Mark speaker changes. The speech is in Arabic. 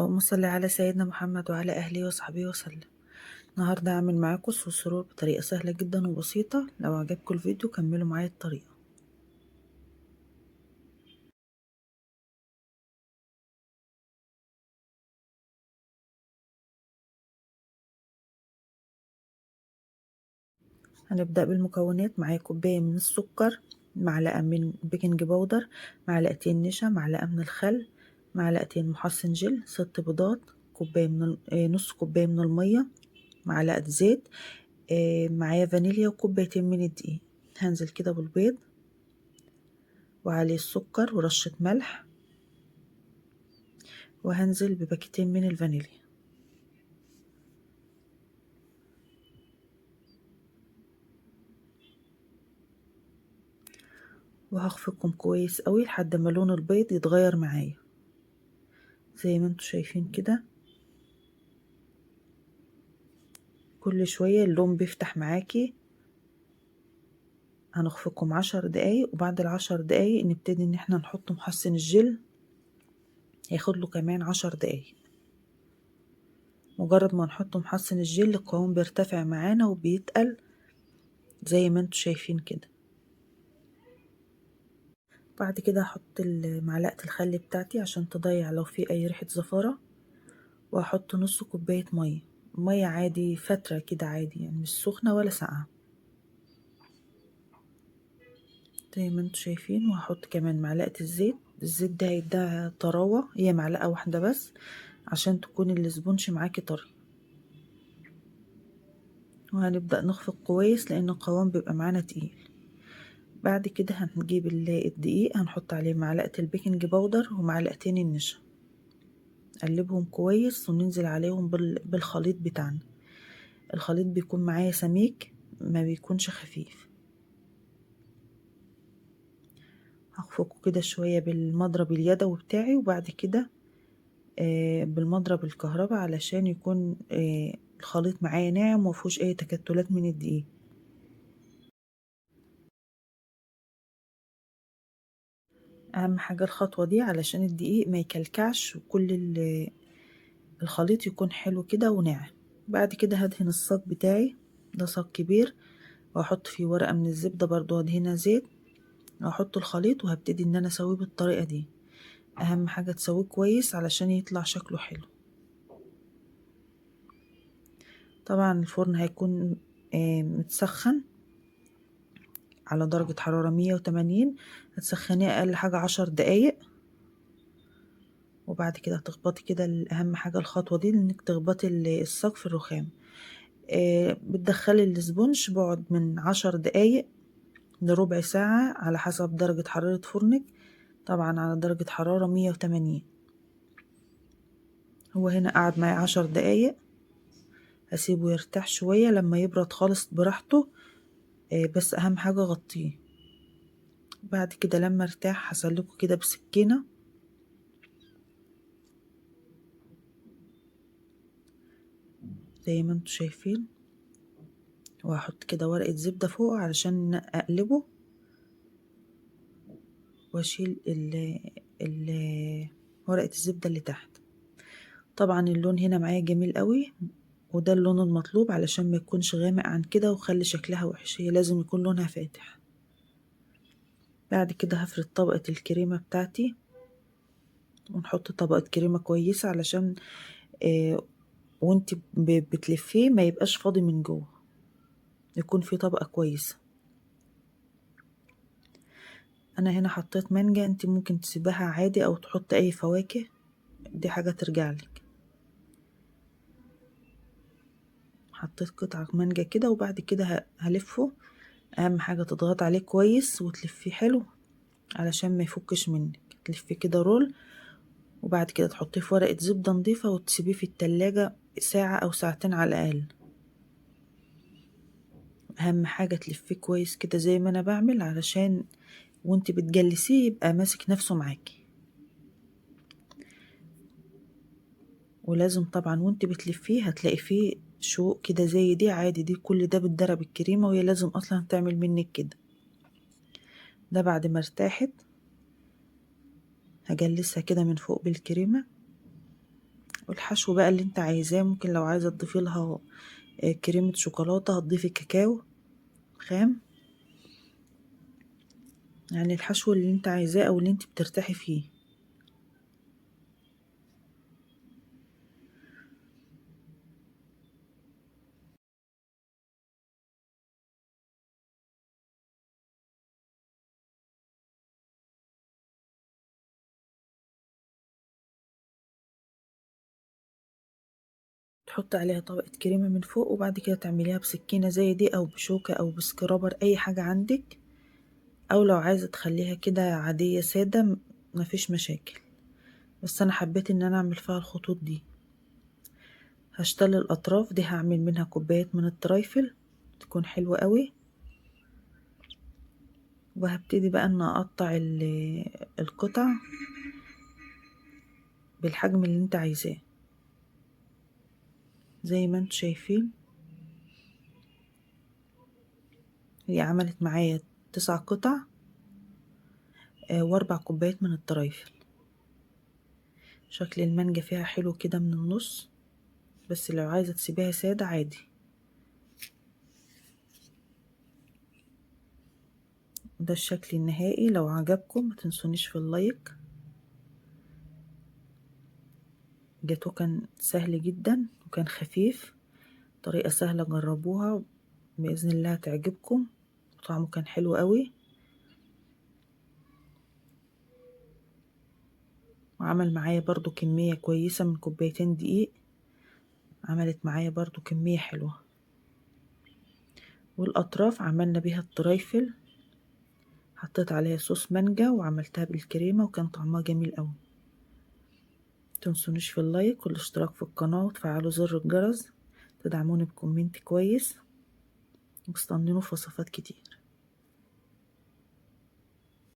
Speaker 1: اللهم صل على سيدنا محمد وعلى أهله وصحبه وسلم. النهاردة هعمل معاكم صوص سرور بطريقة سهلة جدا وبسيطة. لو عجبكم الفيديو كملوا معايا الطريقة. هنبدأ بالمكونات. معايا كوباية من السكر، معلقة من بيكنج باودر، معلقتين نشا، معلقة من الخل، معلقتين محسن جل، 6 بيضات، كوباية من نص كوباية من المية، معلقة زيت، معايا فانيليا وكوبايتين من الدقيق. هنزل كده بالبيض وعليه السكر ورشة ملح، وهنزل بباكيتين من الفانيليا. وهخفقهم كويس قوي لحد ما لون البيض يتغير معايا زي ما انتوا شايفين كده. كل شوية اللون بيفتح معاكي. هنخفقهم 10 دقايق، وبعد ال10 دقايق نبتدي ان احنا نحط محسن الجل. هياخد له كمان 10 دقايق. مجرد ما نحط محسن الجل القوام بيرتفع معانا وبيتقل زي ما انتوا شايفين كده. بعد كده هحط معلقة الخل بتاعتي عشان تضيع لو في اي ريحة زفارة، وهحط نص كوباية مية عادي فترة كده عادي، يعني مش سخنة ولا ساقعة زي ما انتوا شايفين. وهحط كمان معلقة الزيت. الزيت ده هيديها طراوة، هي معلقة واحدة بس عشان تكون الاسبونج معاكي طري. وهنبدأ نخفق كويس لان القوام بيبقى معانا تقيل. بعد كده هنجيب الدقيق، هنحط عليه معلقة البيكنج باودر ومعلقتين النشا، نقلبهم كويس وننزل عليهم بالخليط بتاعنا. الخليط بيكون معايا سميك، ما بيكونش خفيف. هخفقه كده شوية بالمضرب اليدوي بتاعي، وبعد كده بالمضرب الكهرباء علشان يكون الخليط معايا ناعم ومفيهوش اي تكتلات من الدقيق. اهم حاجة الخطوة دي علشان الدقيق ما يكلكعش، وكل الخليط يكون حلو كده وناعم. بعد كده هدهن الصاج بتاعي، ده صاج كبير، واحط فيه ورقة من الزبدة برضو ادهنها زيت، واحط الخليط وهبتدي ان انا اسويه بالطريقة دي. اهم حاجة تسويه كويس علشان يطلع شكله حلو. طبعا الفرن هيكون متسخن على درجة حرارة 180. هتسخنيه اقل حاجة 10 دقايق. وبعد كده هتخبطي كده، اهم حاجة الخطوة دي انك تخبطي الصاج في الرخام. بتدخلي الاسبونج بعد من 10 دقايق لربع ساعة على حسب درجة حرارة فرنك، طبعا على درجة حرارة 180. هو هنا قعد معي 10 دقايق. هسيبه يرتاح شوية لما يبرد خالص براحته، بس اهم حاجة غطيه. بعد كده لما ارتاح هسلكه كده بسكينة زي ما انتوا شايفين، وهحط كده ورقة زبدة فوق علشان اقلبه، واشيل ورقة الزبدة اللي تحت. طبعا اللون هنا معايا جميل قوي، وده اللون المطلوب علشان ما يكونش غامق عن كده وخلي شكلها وحش، هي لازم يكون لونها فاتح. بعد كده هفرد طبقة الكريمة بتاعتي، ونحط طبقة كريمة كويسة علشان وانت بتلفيه ما يبقاش فاضي من جوه، يكون في طبقة كويسة. انا هنا حطيت مانجا، انت ممكن تسيبها عادي او تحط اي فواكه، دي حاجة ترجع لك. حطيت قطعة مانجا كده، وبعد كده هلفه. اهم حاجة تضغط عليه كويس وتلفيه حلو علشان ما يفكش منك. تلفيه كده رول، وبعد كده تحطيه في ورقة زبدة نظيفة وتسيبيه في التلاجة ساعة او ساعتين على الاقل. اهم حاجة تلفيه كويس كده زي ما انا بعمل، علشان وانت بتجلسيه يبقى ماسك نفسه معاكي. ولازم طبعا وانت بتلفيه هتلاقي فيه شوق كده زي دي عادي، دي كل ده بتدرب الكريمة، وهي لازم اصلا تعمل منك كده. ده بعد ما ارتاحت هجلسها كده من فوق بالكريمة والحشو بقى اللي انت عايزاه، ممكن لو عايزة تضيفي لها كريمة شوكولاتة هتضيفي كاكاو خام، يعني الحشو اللي انت عايزاه او اللي انت بترتاحي فيه. تحط عليها طبقة كريمة من فوق، وبعد كده تعمليها بسكينة زي دي او بشوكة او بسكرابر، اي حاجة عندك، او لو عايزة تخليها كده عادية سادة مفيش مشاكل، بس انا حبيت ان انا اعمل فيها الخطوط دي. هشتغل الاطراف دي، هعمل منها كوبايات من الترايفل تكون حلوة قوي، وهبتدي بقى ان اقطع القطع بالحجم اللي انت عايزاه زي ما انتوا شايفين. هي عملت معايا 9 قطع، واربع كوبايات من الترايفل. شكل المانجا فيها حلو كده من النص، بس لو عايزة تسيبيها سادة عادي. ده الشكل النهائي، لو عجبكم متنسونيش في اللايك. جاتو كان سهل جدا وكان خفيف، طريقة سهلة، جربوها بإذن الله هتعجبكم، وطعمه كان حلو قوي. وعمل معايا برضو كمية كويسة من كوبايتين دقيق، عملت معايا برضو كمية حلوة. والأطراف عملنا بيها الترايفل، حطيت عليها صوص مانجا وعملتها بالكريمة وكان طعمها جميل قوي. متنسونيش في اللايك والاشتراك في القناة وتفعلوا زر الجرس، تدعموني بكومنت كويس، واستنوني في وصفات كتير.